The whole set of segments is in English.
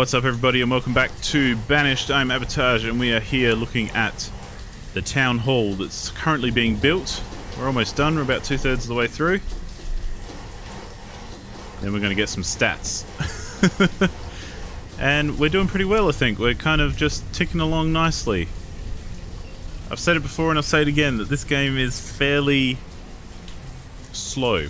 What's up everybody and welcome back to Banished. I'm Abatage and we are here looking at the town hall that's currently being built. We're almost done, we're about 2/3 of the way through. Then we're going to get some stats. And we're doing pretty well, I think. We're kind of just ticking along nicely. I've said it before and I'll say it again, that this game is fairly slow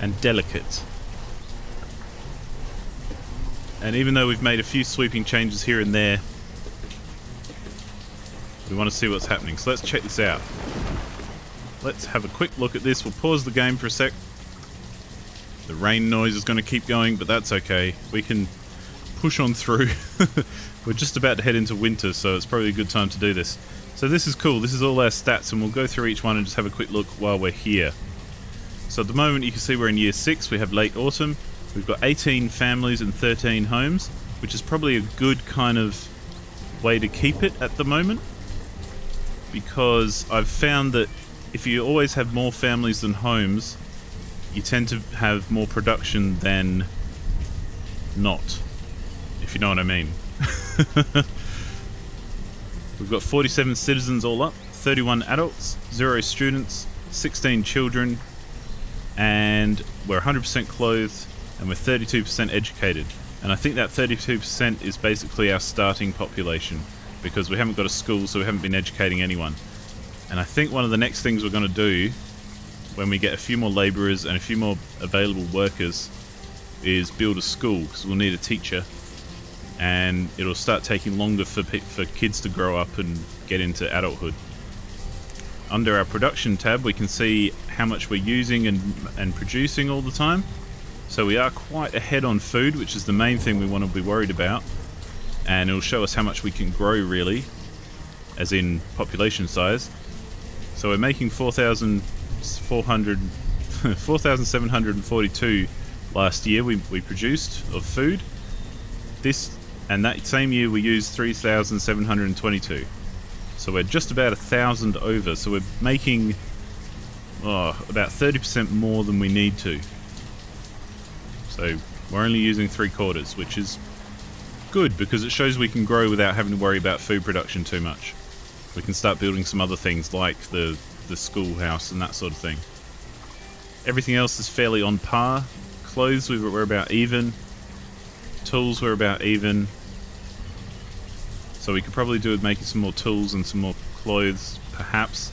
and delicate. And even though we've made a few sweeping changes here and there, we want to see what's happening. So let's check this out. Let's have a quick look at this. We'll pause the game for a sec. The rain noise is going to keep going, but that's okay. We can push on through. We're just about to head into winter, so it's probably a good time to do this. So this is cool. This is all our stats, and we'll go through each one and just have a quick look while we're here. So at the moment, you can see we're in year 6. We have late autumn. We've got 18 families and 13 homes, which is probably a good kind of way to keep it at the moment, because I've found that if you always have more families than homes, you tend to have more production than not, if you know what I mean. We've got 47 citizens all up, 31 adults, 0 students, 16 children, and we're 100% clothed, and we're 32% educated. And I think that 32% is basically our starting population, because we haven't got a school, so we haven't been educating anyone. And I think one of the next things we're going to do when we get a few more labourers and a few more available workers is build a school, because we'll need a teacher, and it'll start taking longer for kids to grow up and get into adulthood. Under our production tab, we can see how much we're using and producing all the time. So we are quite ahead on food, which is the main thing we want to be worried about. And it'll show us how much we can grow, really, as in population size. So we're making 4,742 last year we produced of food. And that same year we used 3,722. So we're just about 1,000 over. So we're making about 30% more than we need to. So we're only using 3/4, which is good because it shows we can grow without having to worry about food production too much. We can start building some other things like the schoolhouse and that sort of thing. Everything else is fairly on par. Clothes, we're about even. Tools, we're about even. So we could probably do with making some more tools and some more clothes, perhaps.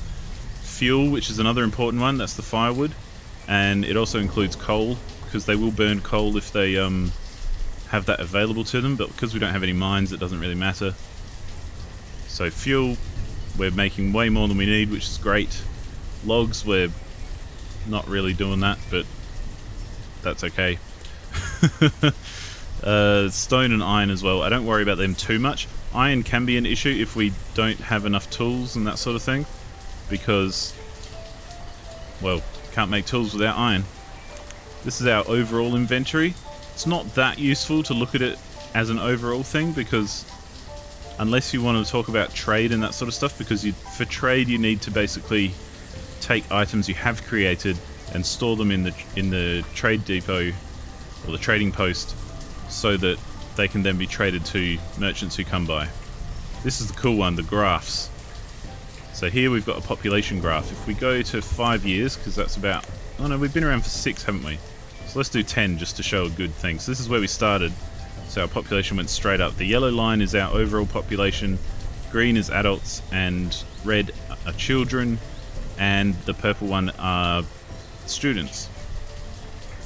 Fuel, which is another important one, that's the firewood. And it also includes coal, because they will burn coal if they have that available to them, but because we don't have any mines, it doesn't really matter. So fuel, we're making way more than we need, which is great. Logs, we're not really doing that, but that's okay. Stone and iron as well, I don't worry about them too much. Iron can be an issue if we don't have enough tools and that sort of thing, because, well, can't make tools without iron. This is our overall inventory. It's not that useful to look at it as an overall thing, because unless you want to talk about trade and that sort of stuff, because for trade you need to basically take items you have created and store them in the trade depot or the trading post, so that they can then be traded to merchants who come by. This is the cool one, the graphs. So here we've got a population graph. If we go to 5 years, because that's about... Oh no, we've been around for 6, haven't we? So let's do 10 just to show a good thing. So this is where we started. So our population went straight up. The yellow line is our overall population, green is adults, and red are children, and the purple one are students.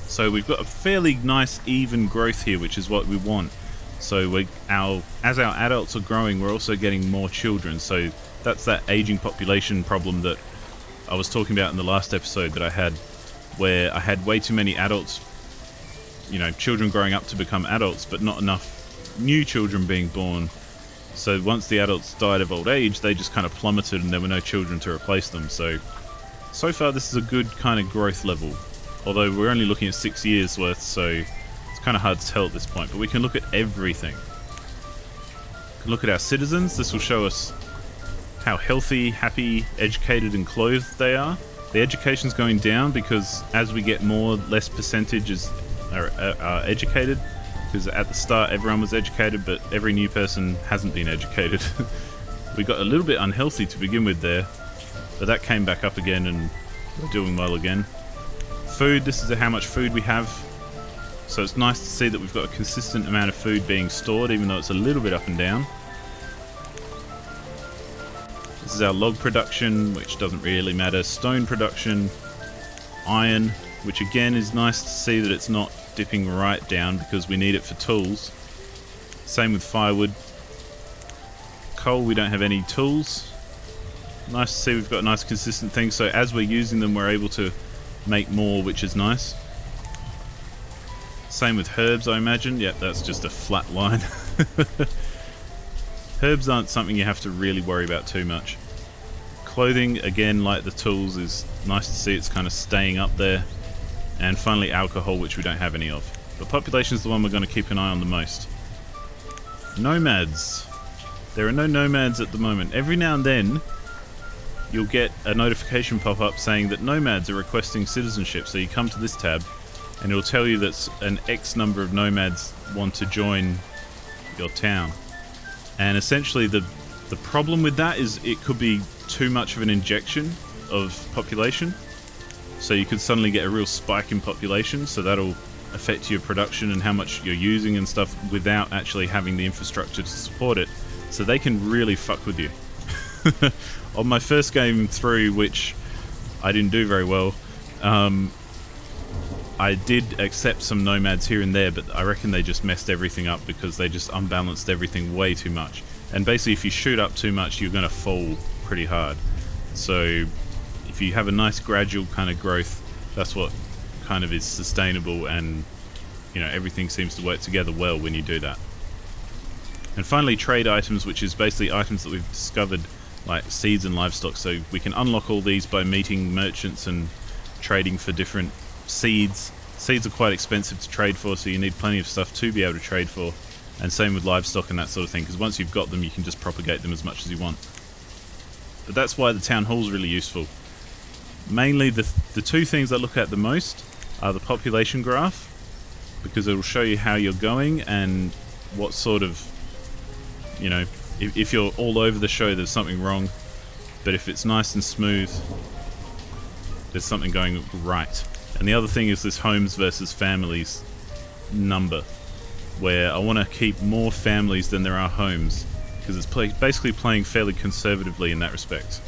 So we've got a fairly nice even growth here, which is what we want. So as our adults are growing, we're also getting more children. So that's that aging population problem that I was talking about in the last episode that I had, where I had way too many adults, you know, children growing up to become adults, but not enough new children being born. So once the adults died of old age, they just kind of plummeted and there were no children to replace them. So far this is a good kind of growth level. Although we're only looking at 6 years worth, so it's kind of hard to tell at this point, but we can look at everything. We can look at our citizens. This will show us how healthy, happy, educated and clothed they are. The education's going down because as we get more, less percentages are educated. because at the start everyone was educated, but every new person hasn't been educated. We got a little bit unhealthy to begin with there, but that came back up again and we're doing well again. Food, this is how much food we have. So it's nice to see that we've got a consistent amount of food being stored, even though it's a little bit up and down. This is our log production, which doesn't really matter. Stone production, iron, which again is nice to see that it's not dipping right down because we need it for tools. Same with firewood. Coal, we don't have any tools. Nice to see we've got a nice consistent thing, so as we're using them we're able to make more, which is nice. Same with herbs, I imagine. Yep, that's just a flat line. Herbs aren't something you have to really worry about too much. Clothing, again, like the tools, is nice to see it's kind of staying up there. And finally alcohol, which we don't have any of. But population is the one we're going to keep an eye on the most. Nomads. There are no nomads at the moment. Every now and then you'll get a notification pop up saying that nomads are requesting citizenship. So you come to this tab and it'll tell you that an X number of nomads want to join your town. And essentially the problem with that is it could be too much of an injection of population. So you could suddenly get a real spike in population, so that'll affect your production and how much you're using and stuff without actually having the infrastructure to support it. So they can really fuck with you. On my first game through, which I didn't do very well, I did accept some nomads here and there, but I reckon they just messed everything up because they just unbalanced everything way too much. And basically if you shoot up too much, you're going to fall pretty hard. So if you have a nice gradual kind of growth, that's what kind of is sustainable, and you know, everything seems to work together well when you do that. And finally, trade items, which is basically items that we've discovered, like seeds and livestock. So we can unlock all these by meeting merchants and trading for different seeds. Seeds are quite expensive to trade for, so you need plenty of stuff to be able to trade for. And same with livestock and that sort of thing, because once you've got them, you can just propagate them as much as you want. But that's why the town hall is really useful. Mainly the two things I look at the most are the population graph, because it'll show you how you're going and what sort of, you know, if you're all over the show, there's something wrong. But if it's nice and smooth, there's something going right. And the other thing is this homes versus families number, where I want to keep more families than there are homes, because it's basically playing fairly conservatively in that respect.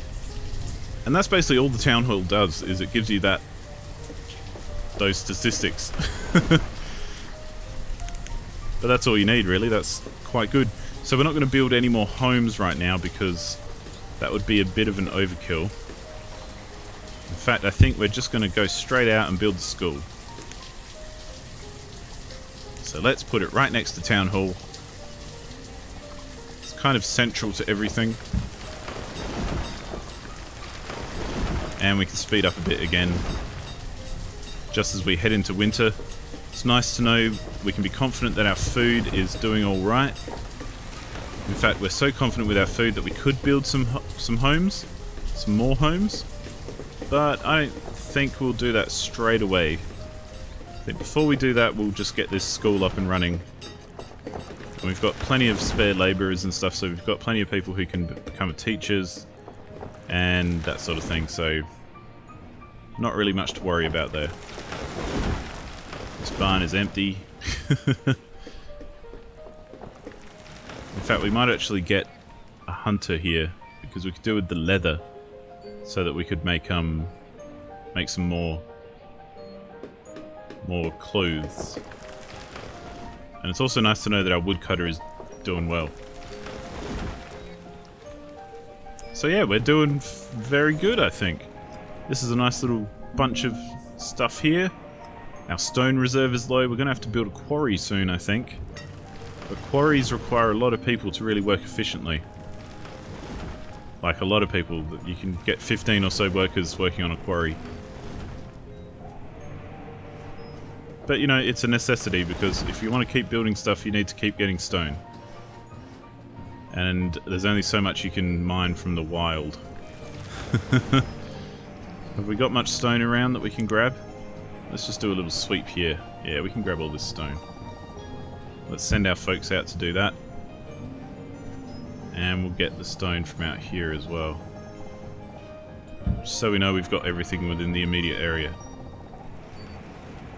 And that's basically all the town hall does, is it gives you those statistics. But that's all you need, really. That's quite good. So we're not going to build any more homes right now because that would be a bit of an overkill. In fact, I think we're just going to go straight out and build the school. So let's put it right next to town hall. It's kind of central to everything. And we can speed up a bit again just as we head into winter. It's nice to know we can be confident that our food is doing all right. In fact, we're so confident with our food that we could build some homes, some more homes, but I don't think we'll do that straight away. I think before we do that, we'll just get this school up and running. And we've got plenty of spare labourers and stuff, so we've got plenty of people who can become teachers and that sort of thing, so not really much to worry about there. This barn is empty. In fact, we might actually get a hunter here, because we could do with the leather, so that we could make some more clothes. And it's also nice to know that our woodcutter is doing well. So yeah, we're doing very good, I think. This is a nice little bunch of stuff here. Our stone reserve is low. We're going to have to build a quarry soon, I think. But quarries require a lot of people to really work efficiently. Like a lot of people. You can get 15 or so workers working on a quarry. But you know, it's a necessity, because if you want to keep building stuff, you need to keep getting stone. And there's only so much you can mine from the wild. Have we got much stone around that we can grab? Let's just do a little sweep here. Yeah, we can grab all this stone. Let's send our folks out to do that. And we'll get the stone from out here as well. Just so we know we've got everything within the immediate area.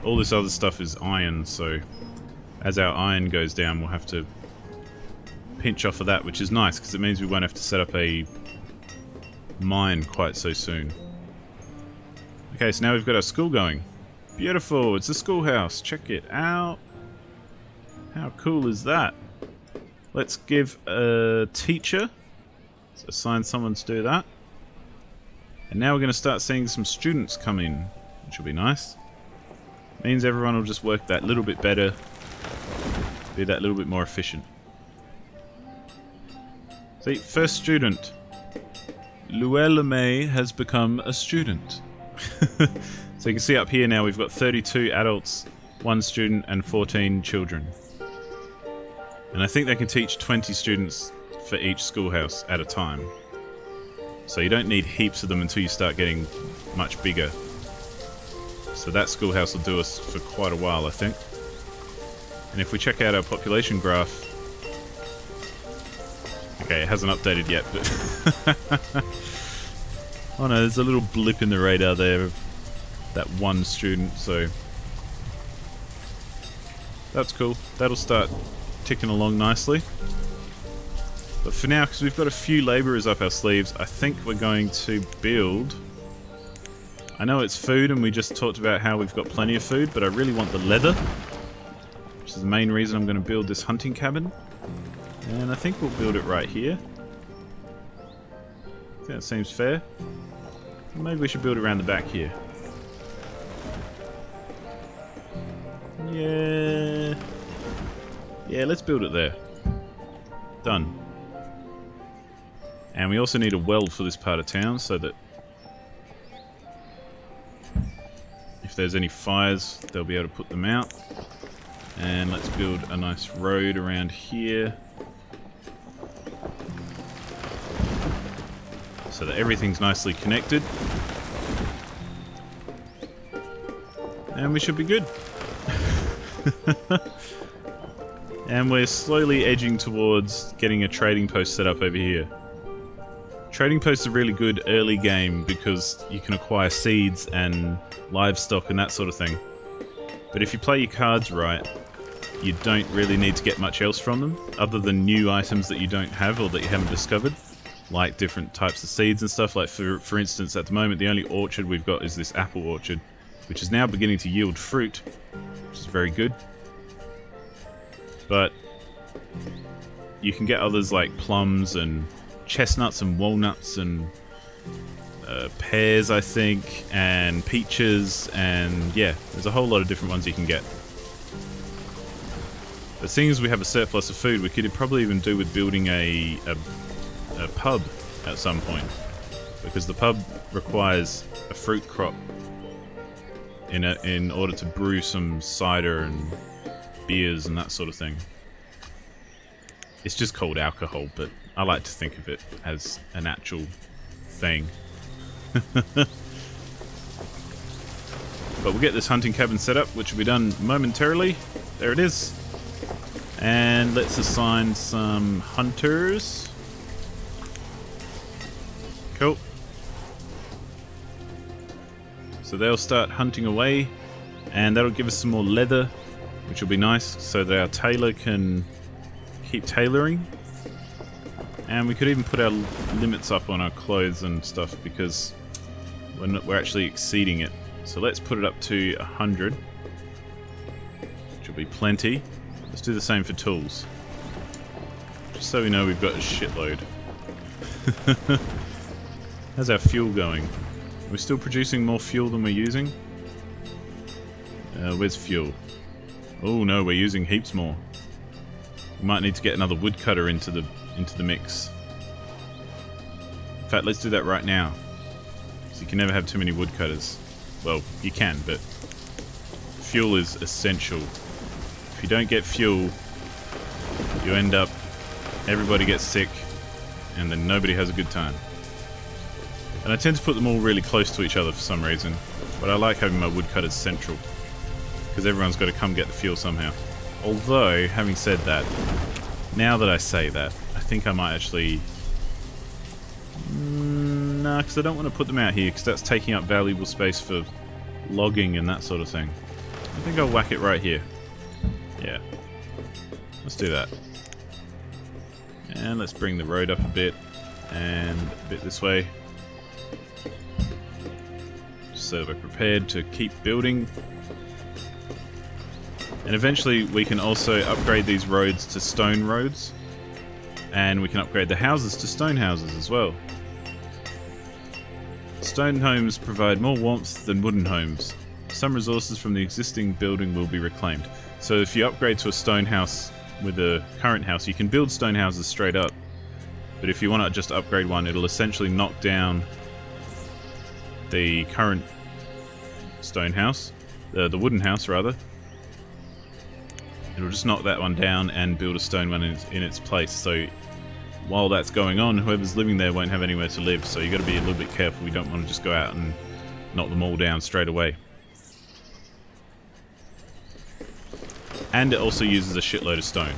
All this other stuff is iron, so as our iron goes down, we'll have to pinch off of that, which is nice, because it means we won't have to set up a mine quite so soon. Okay, so now we've got our school going. Beautiful, it's a schoolhouse. Check it out. How cool is that? Let's give a teacher. Let's assign someone to do that. And now we're going to start seeing some students come in, which will be nice. Means everyone will just work that little bit better, be that little bit more efficient. See, first student. Luelame has become a student. So you can see up here now we've got 32 adults, 1 student and 14 children. And I think they can teach 20 students for each schoolhouse at a time. So you don't need heaps of them until you start getting much bigger. So that schoolhouse will do us for quite a while, I think. And if we check out our population graph... Okay, it hasn't updated yet, but... Oh no, there's a little blip in the radar there of that 1 student, so... That's cool. That'll start ticking along nicely. But for now, because we've got a few labourers up our sleeves, I think we're going to build... I know it's food and we just talked about how we've got plenty of food, but I really want the leather, which is the main reason I'm going to build this hunting cabin. And I think we'll build it right here. I think that seems fair. Maybe we should build it around the back here. Yeah. Yeah, let's build it there. Done. And we also need a well for this part of town so that if there's any fires, they'll be able to put them out. And let's build a nice road around here so that everything's nicely connected. And we should be good. And we're slowly edging towards getting a trading post set up over here. Trading posts are really good early game because you can acquire seeds and livestock and that sort of thing. But if you play your cards right, you don't really need to get much else from them, other than new items that you don't have or that you haven't discovered, like different types of seeds and stuff. Like for instance, at the moment the only orchard we've got is this apple orchard, which is now beginning to yield fruit, which is very good. But you can get others like plums and chestnuts and walnuts and pears, I think, and peaches, and yeah, there's a whole lot of different ones you can get. But seeing as we have a surplus of food, we could probably even do with building a pub at some point, because the pub requires a fruit crop in order to brew some cider and beers and that sort of thing. It's just called alcohol, but I like to think of it as an actual thing. But we'll get this hunting cabin set up, which will be done momentarily. There it is. And let's assign some hunters. Cool. So they'll start hunting away, and that'll give us some more leather, which will be nice, so that our tailor can keep tailoring. And we could even put our limits up on our clothes and stuff, because we're actually exceeding it. So let's put it up to 100, which will be plenty. Let's do the same for tools, just so we know we've got a shitload. How's our fuel going? We're still producing more fuel than we're using. Where's fuel? Oh no, we're using heaps more. We might need to get another woodcutter into the mix. In fact, let's do that right now. So you can never have too many woodcutters. Well, you can, but fuel is essential. If you don't get fuel, you end up, everybody gets sick, and then nobody has a good time. And I tend to put them all really close to each other for some reason, but I like having my woodcutters central, because everyone's got to come get the fuel somehow. Although, having said that, now that I say that, I think I might actually... Nah, because I don't want to put them out here, because that's taking up valuable space for logging and that sort of thing. I think I'll whack it right here. Yeah. Let's do that. And let's bring the road up a bit, and a bit this way. Just so that we're prepared to keep building. And eventually we can also upgrade these roads to stone roads. And we can upgrade the houses to stone houses as well. Stone homes provide more warmth than wooden homes. Some resources from the existing building will be reclaimed. So if you upgrade to a stone house with a current house, you can build stone houses straight up. But if you want to just upgrade one, it'll essentially knock down the current stone house, the wooden house rather. It'll just knock that one down and build a stone one in its place. So while that's going on, whoever's living there won't have anywhere to live. So you got to be a little bit careful. We don't want to just go out and knock them all down straight away. And it also uses a shitload of stone.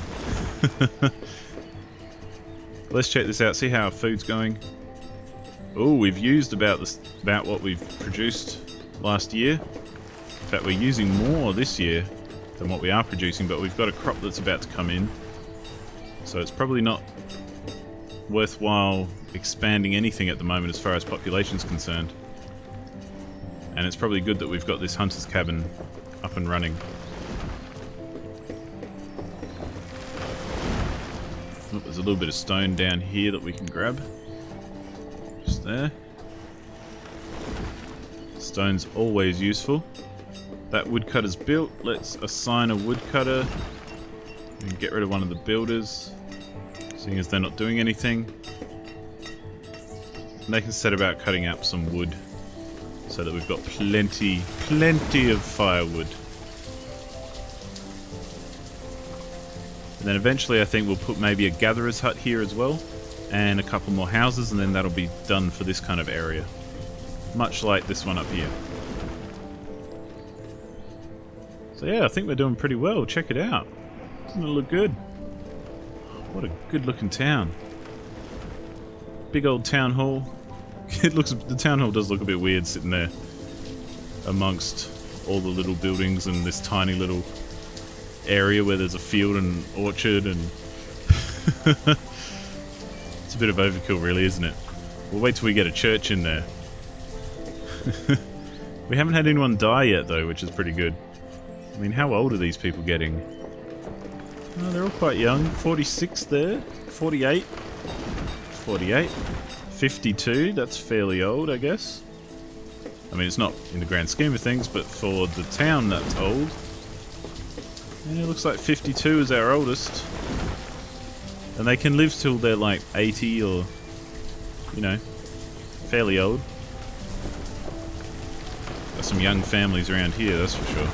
Let's check this out. See how our food's going. Oh, we've used about what we've produced last year. In fact, we're using more this year than what we are producing, but we've got a crop that's about to come in. So it's probably not worthwhile expanding anything at the moment as far as population is concerned. And it's probably good that we've got this hunter's cabin up and running. Oh, there's a little bit of stone down here that we can grab. Just there. Stone's always useful. That woodcutter's built. Let's assign a woodcutter and get rid of one of the builders, seeing as they're not doing anything. And they can set about cutting up some wood so that we've got plenty of firewood. And then eventually I think we'll put maybe a gatherer's hut here as well, and a couple more houses, and then that'll be done for this kind of area. Much like this one up here. So yeah, I think we're doing pretty well. Check it out. Doesn't it look good? What a good looking town. Big old town hall. The town hall does look a bit weird sitting there amongst all the little buildings and this tiny little area where there's a field and orchard and it's a bit of overkill really, isn't it? We'll wait till we get a church in there. We haven't had anyone die yet though, which is pretty good. I mean, how old are these people getting? Oh, they're all quite young. 46 there. 48. 48. 52. That's fairly old, I guess. I mean, it's not in the grand scheme of things, but for the town, that's old. Yeah, it looks like 52 is our oldest. And they can live till they're like 80 or, you know, fairly old. Got some young families around here, that's for sure.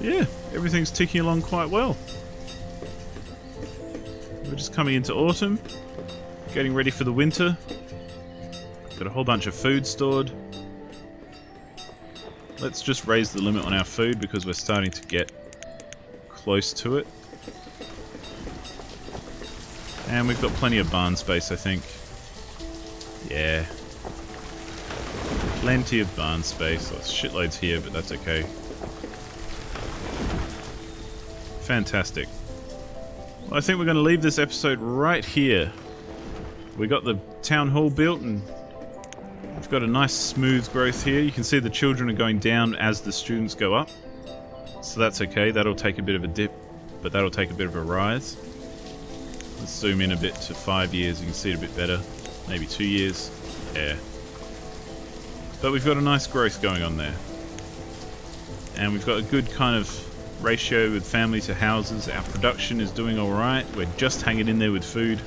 Yeah, everything's ticking along quite well. We're just coming into autumn, getting ready for the winter. Got a whole bunch of food stored. Let's just raise the limit on our food because we're starting to get close to it. And we've got plenty of barn space, I think. Yeah. Plenty of barn space. There's shitloads here, but that's okay. Fantastic. Well, I think we're going to leave this episode right here. We got the town hall built and we've got a nice smooth growth here. You can see the children are going down as the students go up. So that's okay. That'll take a bit of a dip, but that'll take a bit of a rise. Let's zoom in a bit to 5 years. You can see it a bit better. Maybe 2 years. Yeah. But we've got a nice growth going on there. And we've got a good kind of ratio with family to houses. Our production is doing alright. We're just hanging in there with food.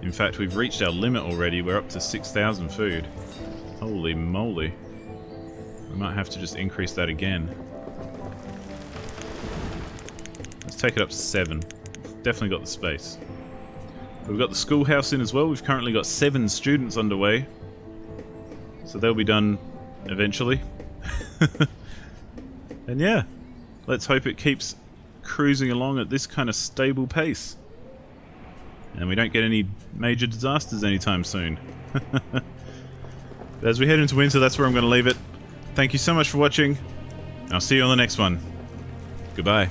In fact, we've reached our limit already. We're up to 6,000 food. Holy moly. We might have to just increase that again. Let's take it up to 7. definitely got the space. We've got the schoolhouse in as well. We've currently got 7 students underway. So they'll be done eventually. And yeah, let's hope it keeps cruising along at this kind of stable pace. And we don't get any major disasters anytime soon. But as we head into winter, that's where I'm going to leave it. Thank you so much for watching. I'll see you on the next one. Goodbye.